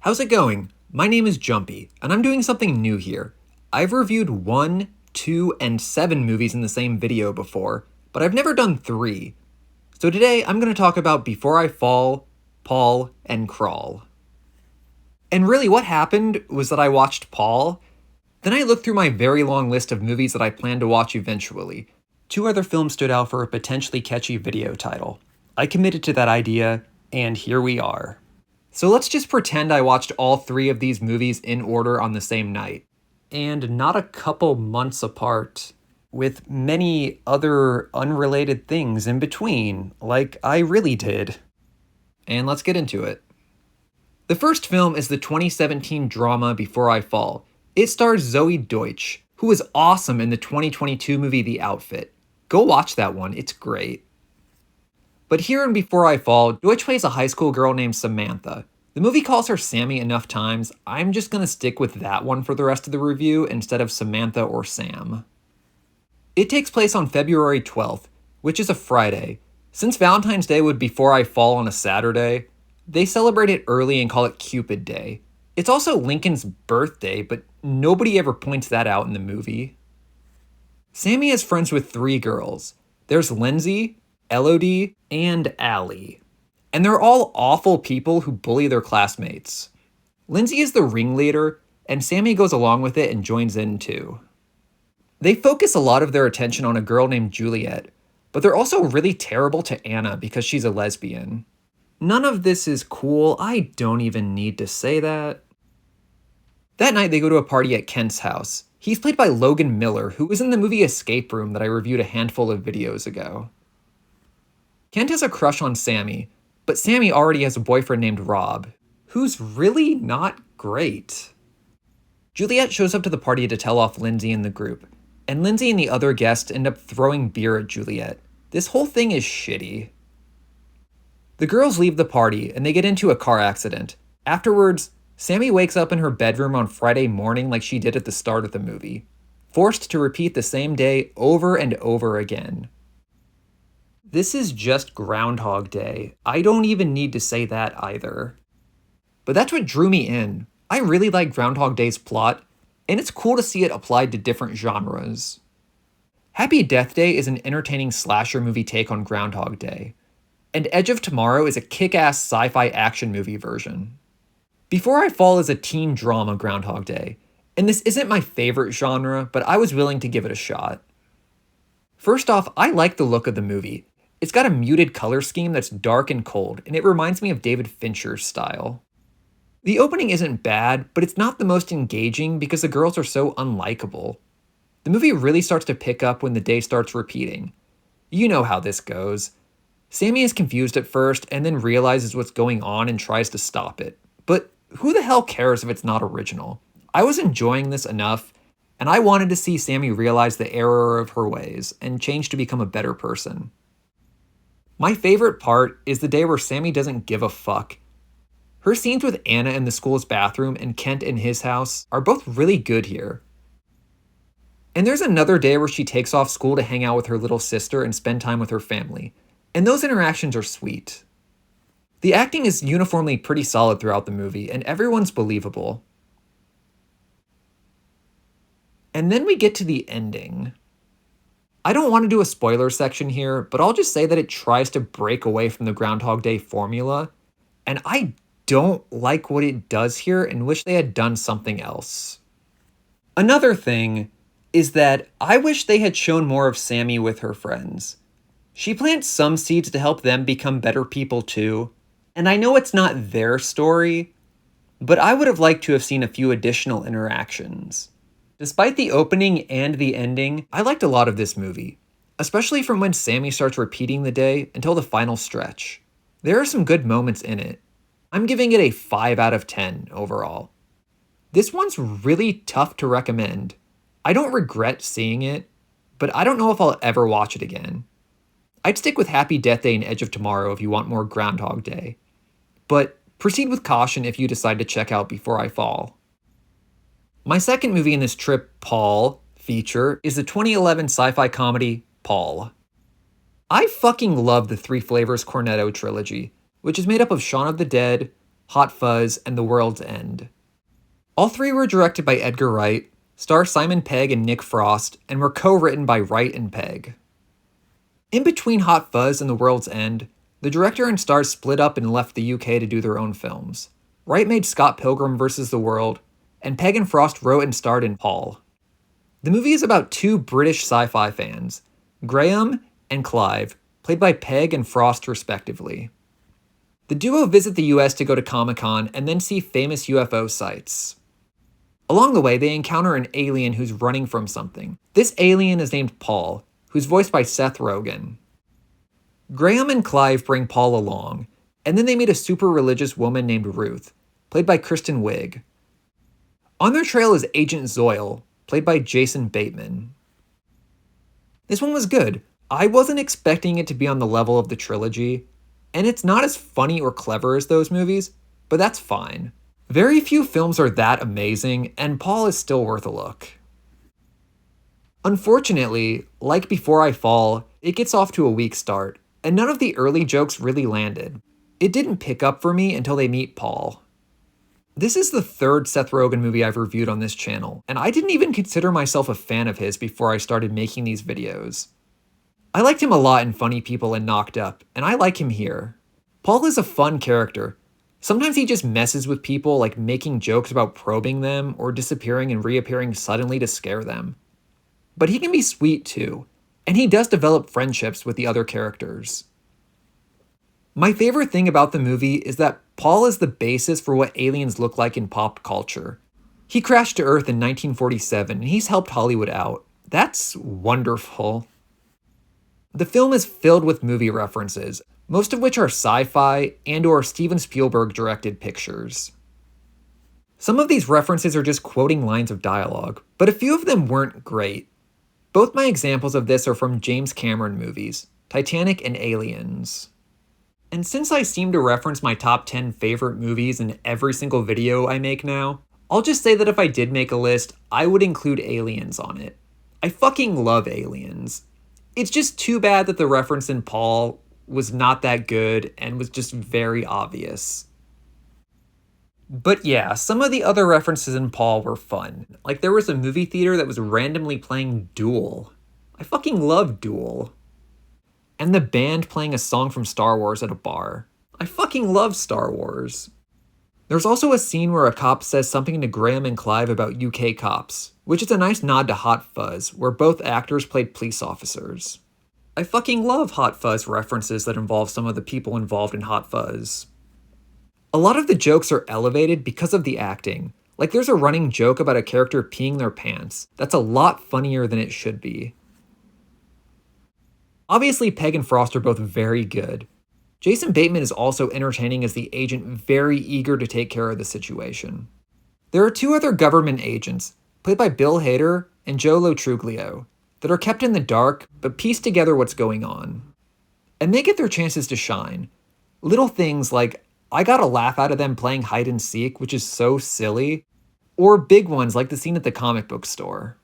How's it going? My name is Jumpy, and I'm doing something new here. I've reviewed 1, 2, and 7 movies in the same video before, but I've never done 3. So today I'm going to talk about Before I Fall, Paul, and Crawl. And really what happened was that I watched Paul, then I looked through my very long list of movies that I plan to watch eventually. 2 other films stood out for a potentially catchy video title. I committed to that idea, and here we are. So let's just pretend I watched all 3 of these movies in order on the same night. And not a couple months apart, with many other unrelated things in between, like I really did. And let's get into it. The first film is the 2017 drama Before I Fall. It stars Zoey Deutch, who was awesome in the 2022 movie The Outfit. Go watch that one, it's great. But here in Before I Fall, Deutch plays a high school girl named Samantha. The movie calls her Sammy enough times, I'm just gonna stick with that one for the rest of the review instead of Samantha or Sam. It takes place on February 12th, which is a Friday. Since Valentine's Day would Before I Fall on a Saturday, they celebrate it early and call it Cupid Day. It's also Lincoln's birthday, but nobody ever points that out in the movie. Sammy is friends with 3 girls. There's Lindsay, Elodie, and Allie. And they're all awful people who bully their classmates. Lindsay is the ringleader, and Sammy goes along with it and joins in too. They focus a lot of their attention on a girl named Juliet, but they're also really terrible to Anna because she's a lesbian. None of this is cool, I don't even need to say that. That night they go to a party at Kent's house. He's played by Logan Miller, who was in the movie Escape Room that I reviewed a handful of videos ago. Kent has a crush on Sammy, but Sammy already has a boyfriend named Rob, who's really not great. Juliet shows up to the party to tell off Lindsay and the group, and Lindsay and the other guests end up throwing beer at Juliet. This whole thing is shitty. The girls leave the party, and they get into a car accident. Afterwards, Sammy wakes up in her bedroom on Friday morning like she did at the start of the movie, forced to repeat the same day over and over again. This is just Groundhog Day. I don't even need to say that either. But that's what drew me in. I really like Groundhog Day's plot, and it's cool to see it applied to different genres. Happy Death Day is an entertaining slasher movie take on Groundhog Day, and Edge of Tomorrow is a kick-ass sci-fi action movie version. Before I Fall is a teen drama Groundhog Day, and this isn't my favorite genre, but I was willing to give it a shot. First off, I like the look of the movie. It's got a muted color scheme that's dark and cold, and it reminds me of David Fincher's style. The opening isn't bad, but it's not the most engaging because the girls are so unlikable. The movie really starts to pick up when the day starts repeating. You know how this goes. Sammy is confused at first and then realizes what's going on and tries to stop it. But who the hell cares if it's not original? I was enjoying this enough, and I wanted to see Sammy realize the error of her ways and change to become a better person. My favorite part is the day where Sammy doesn't give a fuck. Her scenes with Anna in the school's bathroom and Kent in his house are both really good here. And there's another day where she takes off school to hang out with her little sister and spend time with her family. And those interactions are sweet. The acting is uniformly pretty solid throughout the movie, and everyone's believable. And then we get to the ending. I don't want to do a spoiler section here, but I'll just say that it tries to break away from the Groundhog Day formula, and I don't like what it does here and wish they had done something else. Another thing is that I wish they had shown more of Sammy with her friends. She plants some seeds to help them become better people too, and I know it's not their story, but I would have liked to have seen a few additional interactions. Despite the opening and the ending, I liked a lot of this movie, especially from when Sammy starts repeating the day until the final stretch. There are some good moments in it. I'm giving it a 5 out of 10 overall. This one's really tough to recommend. I don't regret seeing it, but I don't know if I'll ever watch it again. I'd stick with Happy Death Day and Edge of Tomorrow if you want more Groundhog Day, but proceed with caution if you decide to check out Before I Fall. My second movie in this Trip, Paul feature is the 2011 sci-fi comedy, Paul. I fucking love the Three Flavors Cornetto trilogy, which is made up of Shaun of the Dead, Hot Fuzz, and The World's End. All three were directed by Edgar Wright, star Simon Pegg and Nick Frost, and were co-written by Wright and Pegg. In between Hot Fuzz and The World's End, the director and stars split up and left the UK to do their own films. Wright made Scott Pilgrim vs. the World, and Pegg and Frost wrote and starred in Paul. The movie is about two British sci-fi fans, Graham and Clive, played by Pegg and Frost respectively. The duo visit the US to go to Comic-Con and then see famous UFO sites. Along the way, they encounter an alien who's running from something. This alien is named Paul, who's voiced by Seth Rogen. Graham and Clive bring Paul along, and then they meet a super religious woman named Ruth, played by Kristen Wiig. On their trail is Agent Zoey, played by Jason Bateman. This one was good. I wasn't expecting it to be on the level of the trilogy, and it's not as funny or clever as those movies, but that's fine. Very few films are that amazing, and Paul is still worth a look. Unfortunately, like Before I Fall, it gets off to a weak start, and none of the early jokes really landed. It didn't pick up for me until they meet Paul. This is the third Seth Rogen movie I've reviewed on this channel, and I didn't even consider myself a fan of his before I started making these videos. I liked him a lot in Funny People and Knocked Up, and I like him here. Paul is a fun character. Sometimes he just messes with people, like making jokes about probing them or disappearing and reappearing suddenly to scare them. But he can be sweet too, and he does develop friendships with the other characters. My favorite thing about the movie is that Paul is the basis for what aliens look like in pop culture. He crashed to Earth in 1947, and he's helped Hollywood out. That's wonderful. The film is filled with movie references, most of which are sci-fi and/or Steven Spielberg-directed pictures. Some of these references are just quoting lines of dialogue, but a few of them weren't great. Both my examples of this are from James Cameron movies, Titanic and Aliens. And since I seem to reference my top 10 favorite movies in every single video I make now, I'll just say that if I did make a list, I would include Aliens on it. I fucking love Aliens. It's just too bad that the reference in Paul was not that good and was just very obvious. But yeah, some of the other references in Paul were fun. Like there was a movie theater that was randomly playing Duel. I fucking love Duel. And the band playing a song from Star Wars at a bar. I fucking love Star Wars. There's also a scene where a cop says something to Graham and Clive about UK cops, which is a nice nod to Hot Fuzz, where both actors played police officers. I fucking love Hot Fuzz references that involve some of the people involved in Hot Fuzz. A lot of the jokes are elevated because of the acting. Like there's a running joke about a character peeing their pants. That's a lot funnier than it should be. Obviously, Pegg and Frost are both very good. Jason Bateman is also entertaining as the agent very eager to take care of the situation. There are two other government agents, played by Bill Hader and Joe Lo Truglio, that are kept in the dark but piece together what's going on. And they get their chances to shine. Little things like, I got a laugh out of them playing hide and seek, which is so silly, or big ones like the scene at the comic book store.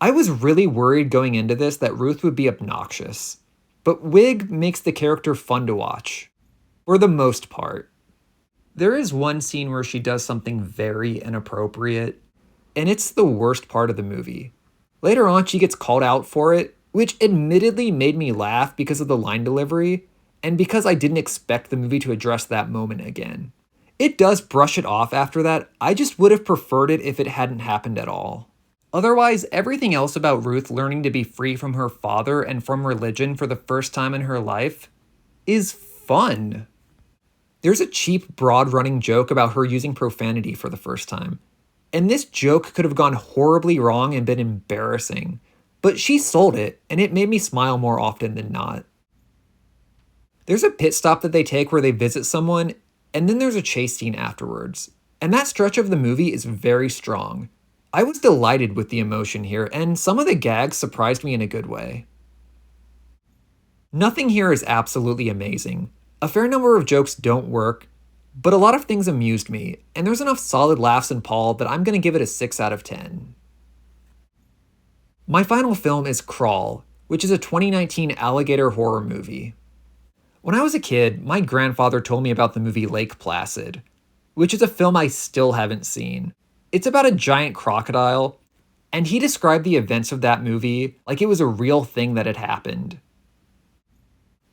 I was really worried going into this that Ruth would be obnoxious, but Wiig makes the character fun to watch, for the most part. There is one scene where she does something very inappropriate, and it's the worst part of the movie. Later on, she gets called out for it, which admittedly made me laugh because of the line delivery, and because I didn't expect the movie to address that moment again. It does brush it off after that, I just would have preferred it if it hadn't happened at all. Otherwise, everything else about Ruth learning to be free from her father and from religion for the first time in her life is fun. There's a cheap, broad-running joke about her using profanity for the first time. And this joke could have gone horribly wrong and been embarrassing, but she sold it, and it made me smile more often than not. There's a pit stop that they take where they visit someone, and then there's a chase scene afterwards. And that stretch of the movie is very strong. I was delighted with the emotion here, and some of the gags surprised me in a good way. Nothing here is absolutely amazing. A fair number of jokes don't work, but a lot of things amused me, and there's enough solid laughs in Paul that I'm going to give it a 6 out of 10. My final film is Crawl, which is a 2019 alligator horror movie. When I was a kid, my grandfather told me about the movie Lake Placid, which is a film I still haven't seen. It's about a giant crocodile, and he described the events of that movie like it was a real thing that had happened.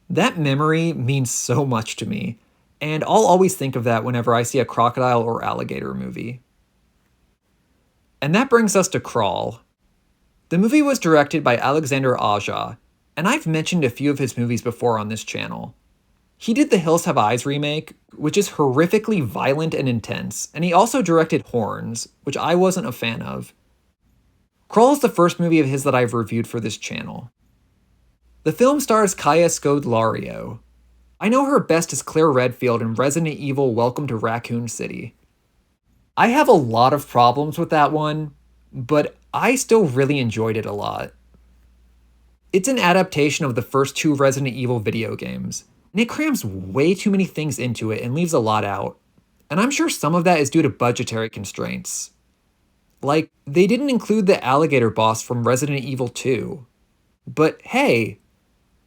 That memory means so much to me, and I'll always think of that whenever I see a crocodile or alligator movie. And that brings us to Crawl. The movie was directed by Alexander Aja, and I've mentioned a few of his movies before on this channel. He did the Hills Have Eyes remake, which is horrifically violent and intense, and he also directed Horns, which I wasn't a fan of. Crawl is the first movie of his that I've reviewed for this channel. The film stars Kaya Scodelario. I know her best as Claire Redfield in Resident Evil Welcome to Raccoon City. I have a lot of problems with that one, but I still really enjoyed it a lot. It's an adaptation of the first two Resident Evil video games, and it crams way too many things into it and leaves a lot out. And I'm sure some of that is due to budgetary constraints. Like, they didn't include the alligator boss from Resident Evil 2. But hey,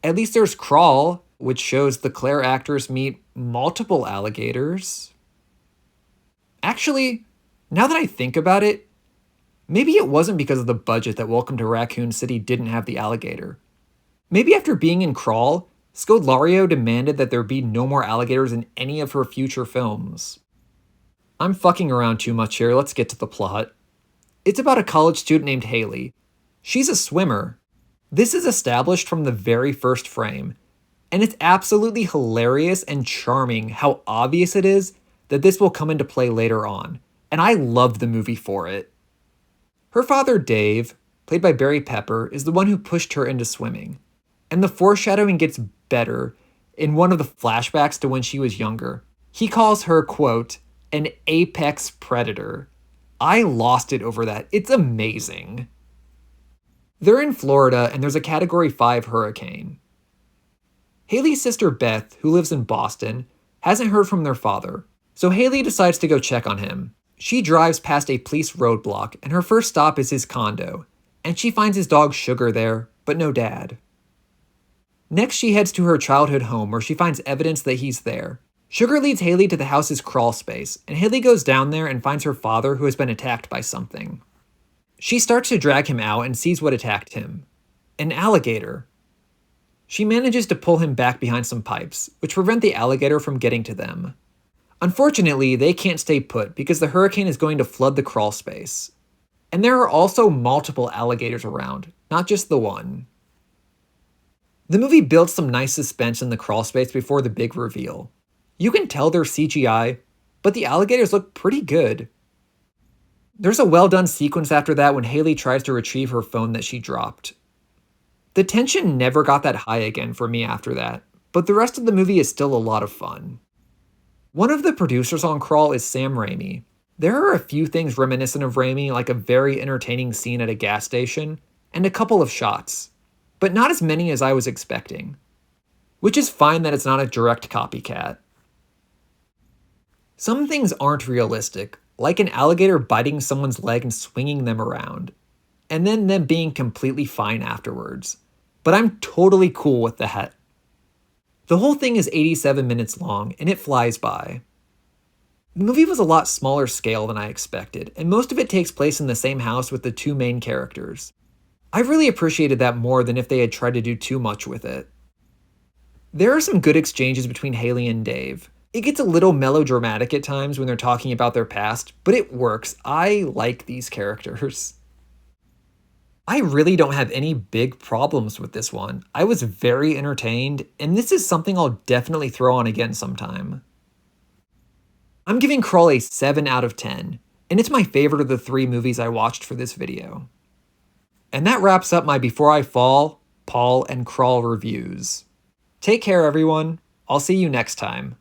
at least there's Crawl, which shows the Claire actors meet multiple alligators. Actually, now that I think about it, maybe it wasn't because of the budget that Welcome to Raccoon City didn't have the alligator. Maybe after being in Crawl, Scodelario demanded that there be no more alligators in any of her future films. I'm fucking around too much here, let's get to the plot. It's about a college student named Haley. She's a swimmer. This is established from the very first frame, and it's absolutely hilarious and charming how obvious it is that this will come into play later on, and I loved the movie for it. Her father, Dave, played by Barry Pepper, is the one who pushed her into swimming, and the foreshadowing gets better in one of the flashbacks to when she was younger. He calls her, quote, an apex predator. I lost it over that. It's amazing. They're in Florida and there's a Category 5 hurricane. Haley's sister Beth, who lives in Boston, hasn't heard from their father, so Haley decides to go check on him. She drives past a police roadblock and her first stop is his condo, and she finds his dog Sugar there, but no dad. Next, she heads to her childhood home where she finds evidence that he's there. Sugar leads Haley to the house's crawl space, and Haley goes down there and finds her father who has been attacked by something. She starts to drag him out and sees what attacked him. An alligator. She manages to pull him back behind some pipes, which prevent the alligator from getting to them. Unfortunately, they can't stay put because the hurricane is going to flood the crawl space. And there are also multiple alligators around, not just the one. The movie builds some nice suspense in the crawl space before the big reveal. You can tell they're CGI, but the alligators look pretty good. There's a well-done sequence after that when Haley tries to retrieve her phone that she dropped. The tension never got that high again for me after that, but the rest of the movie is still a lot of fun. One of the producers on Crawl is Sam Raimi. There are a few things reminiscent of Raimi, like a very entertaining scene at a gas station, and a couple of shots, but not as many as I was expecting. Which is fine that it's not a direct copycat. Some things aren't realistic, like an alligator biting someone's leg and swinging them around, and then them being completely fine afterwards. But I'm totally cool with that. The whole thing is 87 minutes long, and it flies by. The movie was a lot smaller scale than I expected, and most of it takes place in the same house with the two main characters. I really appreciated that more than if they had tried to do too much with it. There are some good exchanges between Haley and Dave. It gets a little melodramatic at times when they're talking about their past, but it works. I like these characters. I really don't have any big problems with this one. I was very entertained, and this is something I'll definitely throw on again sometime. I'm giving Crawl a 7 out of 10, and it's my favorite of the 3 movies I watched for this video. And that wraps up my Before I Fall, Paul, and Crawl reviews. Take care, everyone. I'll see you next time.